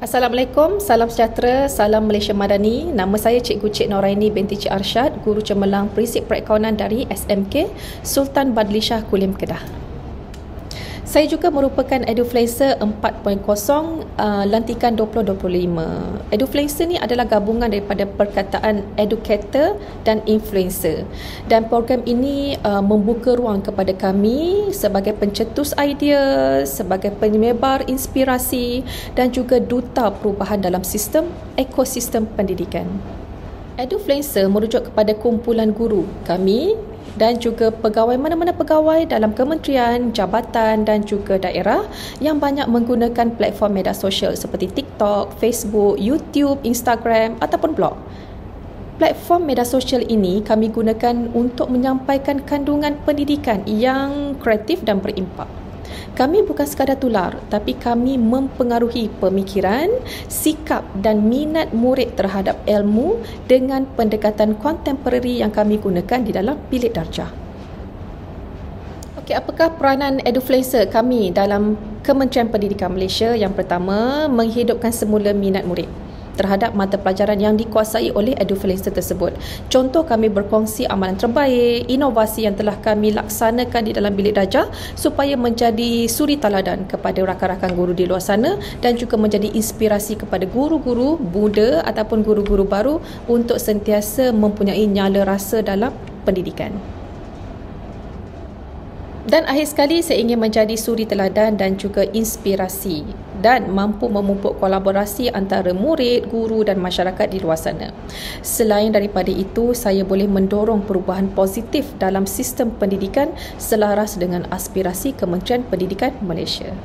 Assalamualaikum, salam sejahtera, salam Malaysia Madani. Nama saya Cikgu Cik Noraini binti Cik Arsyad, Guru Cemerlang Prinsip Perakaunan dari SMK Sultan Badlishah Kulim Kedah. Saya juga merupakan Edufluencer 4.0 lantikan 2025. Edufluencer ni adalah gabungan daripada perkataan educator dan influencer. Dan program ini membuka ruang kepada kami sebagai pencetus idea, sebagai penyebar inspirasi dan juga duta perubahan dalam sistem ekosistem pendidikan. Edufluencer merujuk kepada kumpulan guru kami dan juga pegawai mana-mana pegawai dalam kementerian, jabatan dan juga daerah yang banyak menggunakan platform media sosial seperti TikTok, Facebook, YouTube, Instagram ataupun blog. Platform media sosial ini kami gunakan untuk menyampaikan kandungan pendidikan yang kreatif dan berimpak. Kami bukan sekadar tular, tapi kami mempengaruhi pemikiran, sikap dan minat murid terhadap ilmu dengan pendekatan kontemporari yang kami gunakan di dalam bilik darjah. Okey, apakah peranan Edufluencer kami dalam Kementerian Pendidikan Malaysia? Yang pertama, menghidupkan semula minat murid terhadap mata pelajaran yang dikuasai oleh Edufluencer tersebut. Contoh, kami berkongsi amalan terbaik, inovasi yang telah kami laksanakan di dalam bilik darjah supaya menjadi suri teladan kepada rakan-rakan guru di luar sana dan juga menjadi inspirasi kepada guru-guru muda ataupun guru-guru baru untuk sentiasa mempunyai nyala rasa dalam pendidikan. Dan akhir sekali, saya ingin menjadi suri teladan dan juga inspirasi dan mampu memupuk kolaborasi antara murid, guru dan masyarakat di luar sana. Selain daripada itu, saya boleh mendorong perubahan positif dalam sistem pendidikan selaras dengan aspirasi Kementerian Pendidikan Malaysia.